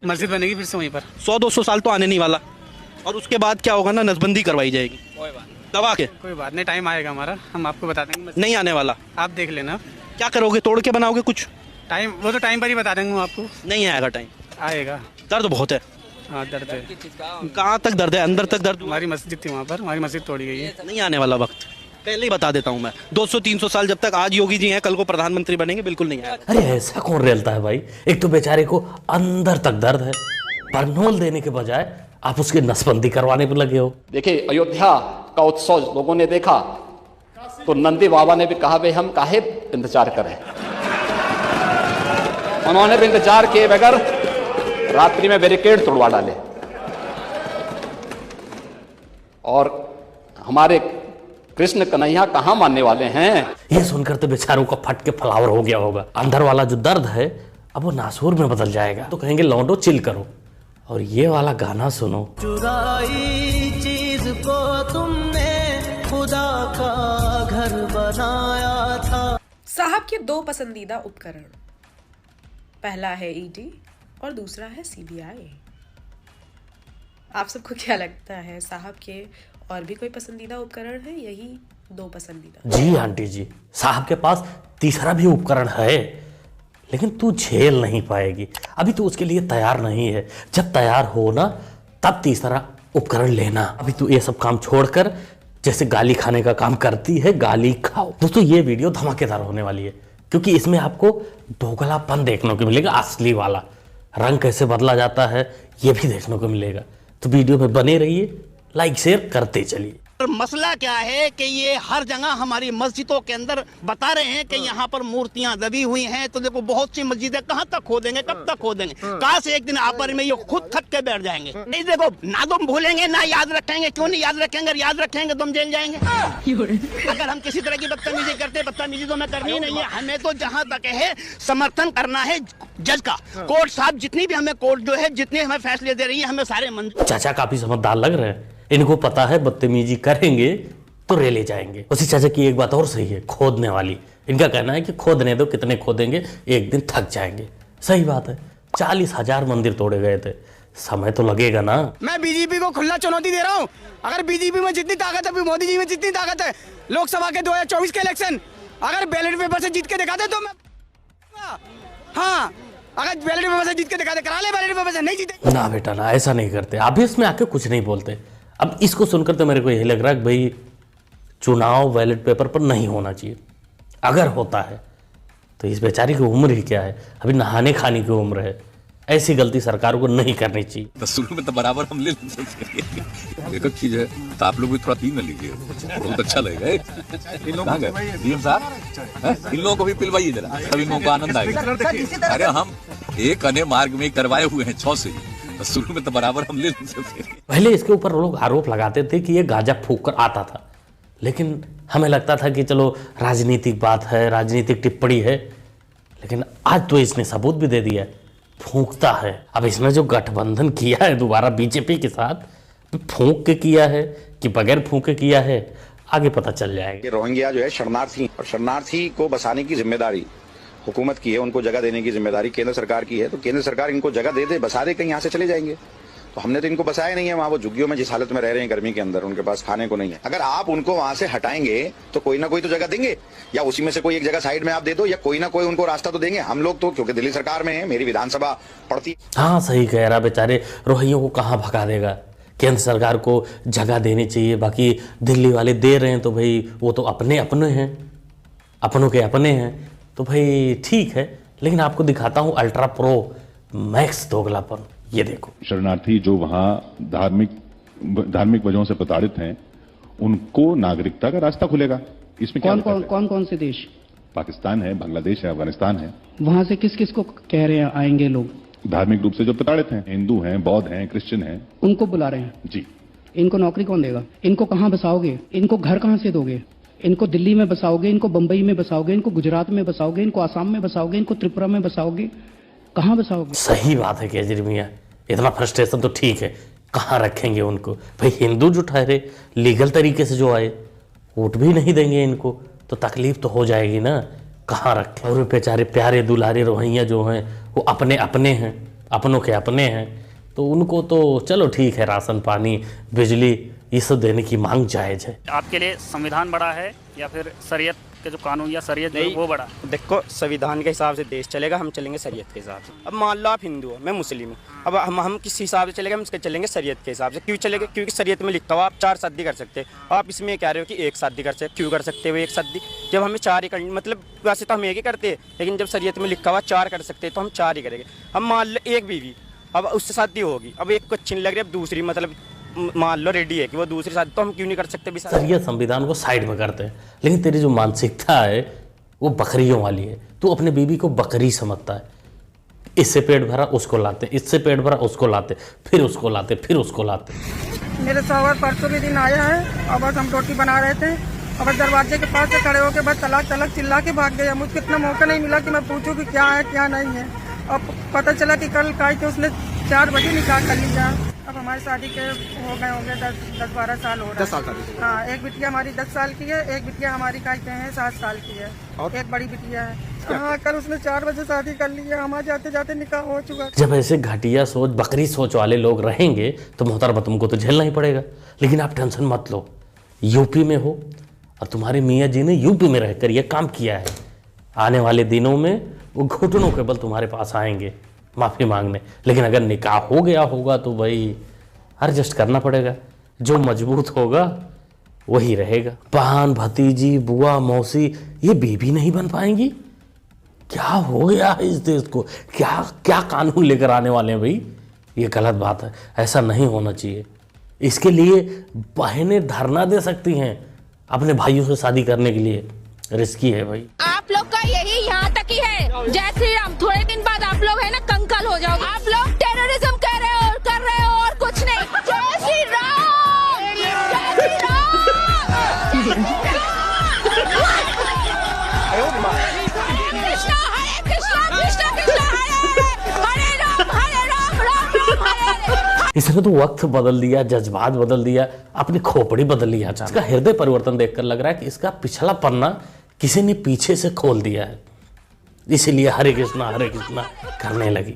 मस्जिद बनेगी फिर से वहीं पर। 100-200 साल तो आने नहीं वाला, और उसके बाद क्या होगा ना, नसबंदी करवाई जाएगी कोई बात दबा के। कोई बात नहीं, टाइम आएगा हमारा, हम आपको बता देंगे। नहीं आने वाला। आप देख लेना। क्या करोगे, तोड़ के बनाओगे कुछ? टाइम वो तो टाइम पर ही बता देंगे आपको। नहीं आएगा टाइम, आएगा। दर्द बहुत है। हाँ दर्द है। कहाँ तक दर्द है? अंदर तक दर्द। हमारी मस्जिद थी वहाँ पर, हमारी मस्जिद तोड़ी गई है। नहीं आने वाला वक्त, पहले ही बता देता हूँ मैं। 200-300 साल जब तक आज योगी जी हैं, कल को प्रधानमंत्री बनेंगे, बिल्कुल नहीं आएगा। अरे ऐसा कौन रेलता है भाई? एक तो बेचारे को अंदर तक दर्द है, बरनोल देने के बजाय आप उसकी नसबंदी करवाने पे लगे हो। देखिए, अयोध्या का उत्सव लोगों ने देखा तो नंदी बाबा ने भी कहा भाई हम काहे इंतजार करें। उन्होंने भी इंतजार किए बगैर रात्रि में बैरिकेड तोड़वा डाले, और हमारे कृष्ण कन्हैया कहां मानने वाले हैं। ये सुनकर तो बेचारों का फट के फ्लावर हो गया होगा। अंदर वाला जो दर्द है अब वो नासूर में बदल जाएगा। तो कहेंगे लौंडो चिल करो, और ये वाला गाना सुनो। चुराई चीज को तुमने खुदा का घर बनाया था। साहब के दो पसंदीदा उपकरण, पहला है ईडी और दूसरा है सीबीआई। आप सबको क्या लगता है, साहब के और भी कोई पसंदीदा उपकरण है, यही दो पसंदीदा? जी आंटी जी, साहब के पास तीसरा भी उपकरण है, लेकिन तू झेल नहीं पाएगी। अभी तो उसके लिए तैयार नहीं है। जब तैयार हो ना, तब तीसरा उपकरण लेना। अभी तू ये सब काम छोड़कर जैसे गाली खाने का काम करती है, गाली खाओ। दोस्तों ये वीडियो धमाकेदार होने वाली है, क्योंकि इसमें आपको दोगलापन देखने को मिलेगा, असली वाला। रंग कैसे बदला जाता है ये भी देखने को मिलेगा। तो वीडियो में बने रहिए, लाइक शेयर करते चलिए। मसला क्या है कि ये हर जगह हमारी मस्जिदों के अंदर बता रहे हैं कि यहाँ पर मूर्तियां दबी हुई हैं। तो देखो बहुत सी मस्जिदें कहाँ तक खोदेंगे, कब तक खोदेंगे? कहाँ से एक दिन आपस में ये खुद थक के बैठ जाएंगे। नहीं देखो, ना तुम भूलेंगे ना याद रखेंगे। क्यों नहीं याद रखेंगे? अगर याद रखेंगे तो हम जेल जाएंगे। अगर हम किसी तरह की बदतमीजी करते, बदतमीजी तो हमें करनी ही नहीं है। हमें तो जहाँ तक है समर्थन करना है जज का। कोर्ट साहब जितनी भी हमें कोर्ट जो है, जितने हमें फैसले दे रही है, हमें सारे मंजूर। चाचा काफी समझदार लग रहे हैं। इनको पता है बदतमीजी करेंगे तो रेले जाएंगे। उसी चाचा की एक बात और सही है, खोदने वाली। इनका कहना है कि खोदने दो, कितने खोदेंगे, एक दिन थक जाएंगे। सही बात है, 40,000 मंदिर तोड़े गए थे, समय तो लगेगा ना। मैं बीजेपी को खुला चुनौती दे रहा हूँ। अगर बीजेपी में जितनी ताकत है, मोदी जी में जितनी ताकत है, लोकसभा के 2024 के इलेक्शन अगर बैलेट पेपर से जीत के दिखाते तो मैं, हाँ अगर बैलेट पेपर से जीत के दिखाते, करा ले बैलेट पेपर से। नहीं जीते ना बेटा ना, ऐसा नहीं करते। आप इसमें आके कुछ नहीं बोलते। अब इसको सुनकर तो मेरे को यही लग रहा है कि भाई चुनाव बैलेट पेपर पर नहीं होना चाहिए। अगर होता है तो इस बेचारी की उम्र ही क्या है, अभी नहाने खाने की उम्र है। ऐसी गलती सरकार को नहीं करनी चाहिए। तो शुरू में तो बराबर हम ले लेते। एक चीज है तो आप लोग भी थोड़ा तीन में लीजिए, बहुत अच्छा लगेगा। इन लोगों को भी पिलवाइए जरा, तब इन लोगों को आनंद आएगा। अरे हम एक अन्य मार्ग में करवाए हुए हैं 6 से, तो शुरू में तो बराबर हम ले लेते। पहले इसके ऊपर लोग आरोप लगाते थे कि ये गांजा फूंक कर आता था, लेकिन हमें लगता था कि चलो राजनीतिक बात है, राजनीतिक टिप्पणी है। लेकिन आज तो इसने सबूत भी दे दिया, फूंकता है। अब इसने जो गठबंधन किया है दोबारा बीजेपी के साथ, फूंक के किया है कि बगैर फूंके किया है, आगे पता चल जाएगा। रोहिंग्या जो है शरणार्थी, और शरणार्थी को बसाने की जिम्मेदारी हुकूमत की है, उनको जगह देने की जिम्मेदारी केंद्र सरकार की है। तो केंद्र सरकार इनको जगह दे दे, बसा दे, कहीं यहाँ से चले जाएंगे। तो हमने तो इनको बसाया नहीं है। वहाँ वो झुग्गियों में जिस हालत में रह रहे हैं गर्मी के अंदर, उनके पास खाने को नहीं है। अगर आप उनको वहाँ से हटाएंगे तो कोई ना कोई तो जगह देंगे, या उसी में से कोई एक जगह साइड में आप दे दो, या कोई ना कोई उनको रास्ता तो देंगे। हम लोग तो क्योंकि दिल्ली सरकार में है, मेरी विधानसभा पड़ती। हाँ सही कह रहा, बेचारे रोहिंग्या को कहाँ भगा देगा। केंद्र सरकार को जगह देनी चाहिए, बाकी दिल्ली वाले दे रहे हैं तो भाई वो तो अपने अपने हैं, अपनों के अपने हैं, तो भाई ठीक है। लेकिन आपको दिखाता हूँ अल्ट्रा प्रो मैक्स दोगलापन। ये देखो, शरणार्थी जो वहाँ धार्मिक वजहों से प्रताड़ित हैं, उनको नागरिकता का रास्ता खुलेगा। इसमें कौन से देश? पाकिस्तान है, बांग्लादेश है, अफगानिस्तान है। वहाँ से किस किस को कह रहे हैं आएंगे लोग? धार्मिक रूप से जो प्रताड़ित हैं, हिंदू हैं, बौद्ध हैं, क्रिश्चियन हैं, उनको बुला रहे हैं जी। इनको नौकरी कौन देगा? इनको कहाँ बसाओगे? इनको घर कहाँ से दोगे? इनको दिल्ली में बसाओगे, इनको बंबई में बसाओगे, इनको गुजरात में बसाओगे, इनको आसाम में बसाओगे, इनको त्रिपुरा में बसाओगे, कहाँ बसाओगे? सही बात है केजरीवाल मियां, इतना फ्रस्ट्रेशन तो ठीक है, कहाँ रखेंगे उनको? भाई हिंदू जो ठहरे, लीगल तरीके से जो आए, वोट भी नहीं देंगे इनको, तो तकलीफ तो हो जाएगी ना, कहाँ रखें? और बेचारे प्यारे दुलारे रोहिंग्या जो हैं वो अपने अपने हैं, अपनों के अपने हैं, तो उनको तो चलो ठीक है, राशन पानी बिजली ये सब देने की मांग जायज़ है। आपके लिए संविधान बड़ा है या फिर शरीयत के जो कानून या शरीयत है वो बड़ा? देखो, संविधान के हिसाब से देश चलेगा, हम चलेंगे शरीयत के हिसाब से। अब मान लो आप हिंदू हो, मैं मुस्लिम हूँ, अब हम किस हिसाब से चलेंगे? हम इसके चलेंगे शरीयत के हिसाब से। क्यों चलेंगे? क्योंकि शरीयत में लिखा हुआ आप 4 शादी कर सकते हो। आप इसमें कह रहे हो कि 1 शादी कर सकते, क्यों कर सकते हो 1 शादी? जब हमें 4 ही करनी, मतलब वैसे तो हम 1 ही करते हैं, लेकिन जब शरीयत में लिखा हुआ 4 कर सकते हैं तो हम 4 ही करेंगे। हम मान लो 1 बीवी, अब उससे शादी होगी, अब एक को अच्छी नहीं लग रही, अब दूसरी मतलब मान लो रेडी है कि वो दूसरी शादी, तो हम क्यों नहीं कर सकते? शरीयत संविधान को साइड में करते हैं, लेकिन तेरी जो मानसिकता है वो बकरियों वाली है। तू अपने बीबी को बकरी समझता है, इससे पेट भरा उसको लाते, इससे पेट भरा उसको लाते, फिर उसको लाते, फिर उसको लाते। मेरे शौहर परसों भी दिन आया है और बस हम रोटी बना रहे थे और बस दरवाजे के पास से खड़े होकर बस तलाक तलाक चिल्ला के भाग गया। मुझको इतना मौका नहीं मिला कि मैं पूछूं कि क्या है क्या नहीं है। और पता चला कि कल काय के उसने 4 बजे निकाह कर लिया। अब हमारी शादी के हो गए होंगे 10-12 साल हो रहे हैं। 10 साल? हाँ, एक बिटिया हमारी 10 साल की है, एक बिटिया हमारी काय के हैं 7 साल की है और एक बड़ी बिटिया है। हाँ, कल उसने 4 बजे शादी कर ली है, हमारे जाते जाते निकाह हो चुका। जब ऐसे घटिया सोच, बकरी सोच वाले लोग रहेंगे तो मोहतरमा तुमको तो झेलना ही पड़ेगा। लेकिन आप टेंशन मत लो, यूपी में हो और तुम्हारे मियाँ जी ने यूपी में रहकर यह काम किया है। आने वाले दिनों में वो घुटनों के बल तुम्हारे पास आएंगे माफ़ी मांगने। लेकिन अगर निकाह हो गया होगा तो भाई एडजस्ट करना पड़ेगा, जो मजबूत होगा वही रहेगा। बहन, भतीजी, बुआ, मौसी ये बीबी नहीं बन पाएंगी? क्या हो गया है इस देश को? क्या क्या कानून लेकर आने वाले हैं भाई? ये गलत बात है, ऐसा नहीं होना चाहिए। इसके लिए बहनें धरना दे सकती हैं अपने भाइयों से शादी करने के लिए, रिस्की है भाई। आप लोग का यही यहाँ तक ही है। जय श्री राम, थोड़े दिन बाद आप लोग है ना कंकाल हो जाओगे। आप लोग टेररिज्म कर रहे हो और कुछ नहीं। जय श्री राम, जय श्री राम। कृष्णा हरे कृष्णा, कृष्णा कृष्णा हरे राम, राम राम हरे। इसने तो वक्त बदल दिया, जज्बात बदल दिया, अपनी खोपड़ी बदल लिया। इसका हृदय परिवर्तन देखकर लग रहा है कि इसका पिछला पन्ना किसी ने पीछे से खोल दिया है, इसीलिए हरे कृष्णा करने लगी।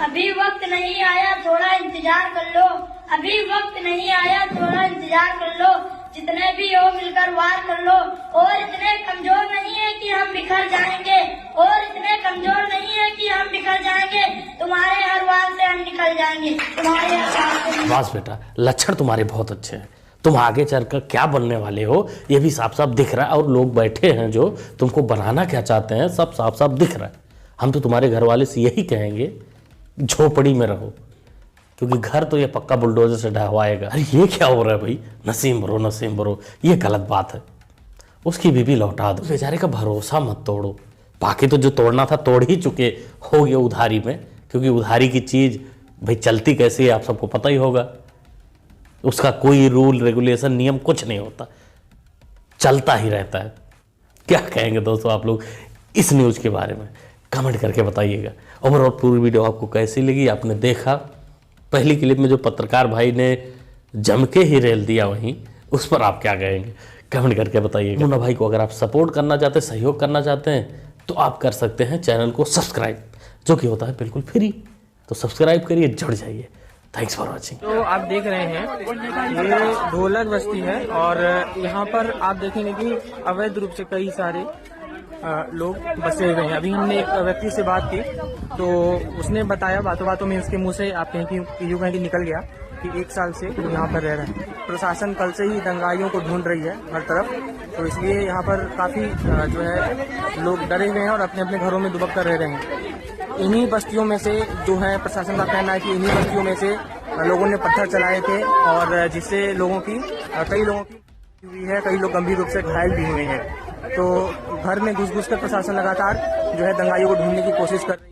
अभी वक्त नहीं आया, थोड़ा इंतजार कर लो। अभी वक्त नहीं आया, थोड़ा इंतजार कर लो। जितने भी हो मिलकर वार कर लो। और इतने कमजोर नहीं है कि हम बिखर जाएंगे, और इतने कमजोर नहीं है कि हम बिखर जाएंगे। तुम्हारे हर वार से हम निकल जाएंगे, तुम्हारे हर वार से। बस बेटा, लक्षण तुम्हारे बहुत अच्छे हैं। तुम आगे चलकर क्या बनने वाले हो ये भी साफ साफ दिख रहा है, और लोग बैठे हैं जो तुमको बनाना क्या चाहते हैं सब साफ साफ दिख रहा है। हम तो तुम्हारे घर वाले से यही कहेंगे, झोपड़ी में रहो, क्योंकि घर तो ये पक्का बुलडोजर से ढहवाएगा। अरे ये क्या हो रहा है भाई? नसीम भरो, ये गलत बात है। उसकी बीबी लौटा दो, बेचारे का भरोसा मत तोड़ो। बाकी तो जो तोड़ना था तोड़ ही चुके हो गए उधारी में, क्योंकि उधारी की चीज़ भाई चलती कैसी है आप सबको पता ही होगा। उसका कोई रूल रेगुलेशन नियम कुछ नहीं होता, चलता ही रहता है। क्या कहेंगे दोस्तों आप लोग इस न्यूज़ के बारे में? कमेंट करके बताइएगा। ओवरऑल पूरी वीडियो आपको कैसी लगी? आपने देखा पहली क्लिप में जो पत्रकार भाई ने जम के ही रेल दिया, वहीं उस पर आप क्या कहेंगे? कमेंट करके बताइएगा। मुन्ना भाई को अगर आप सपोर्ट करना चाहते हैं, सहयोग करना चाहते हैं, तो आप कर सकते हैं चैनल को सब्सक्राइब, जो कि होता है बिल्कुल फ्री। तो सब्सक्राइब करिए, जुड़ जाइए। Thanks for watching. तो आप देख रहे हैं ये ढोलक बस्ती है, और यहाँ पर आप देखेंगे कि अवैध रूप से कई सारे लोग बसे हुए हैं। अभी हमने एक व्यक्ति से बात की तो उसने बताया बातों बातों में उसके मुंह से आप कहें कि यूँ कहें कि निकल गया कि 1 साल से यहाँ पर रह रहे हैं। प्रशासन कल से ही दंगाइयों को ढूंढ रही है हर तरफ, तो इसलिए यहाँ पर काफ़ी जो है लोग डरे हुए हैं और अपने अपने घरों में दुबक कर रह रहे हैं। इन्हीं बस्तियों में से जो है प्रशासन का कहना है कि इन्हीं बस्तियों में से लोगों ने पत्थर चलाए थे, और जिससे कई लोगों की हुई है, कई लोग गंभीर रूप से घायल भी हुए हैं। तो घर में घुस-घुस कर प्रशासन लगातार जो है दंगाइयों को ढूंढने की कोशिश कर रही है।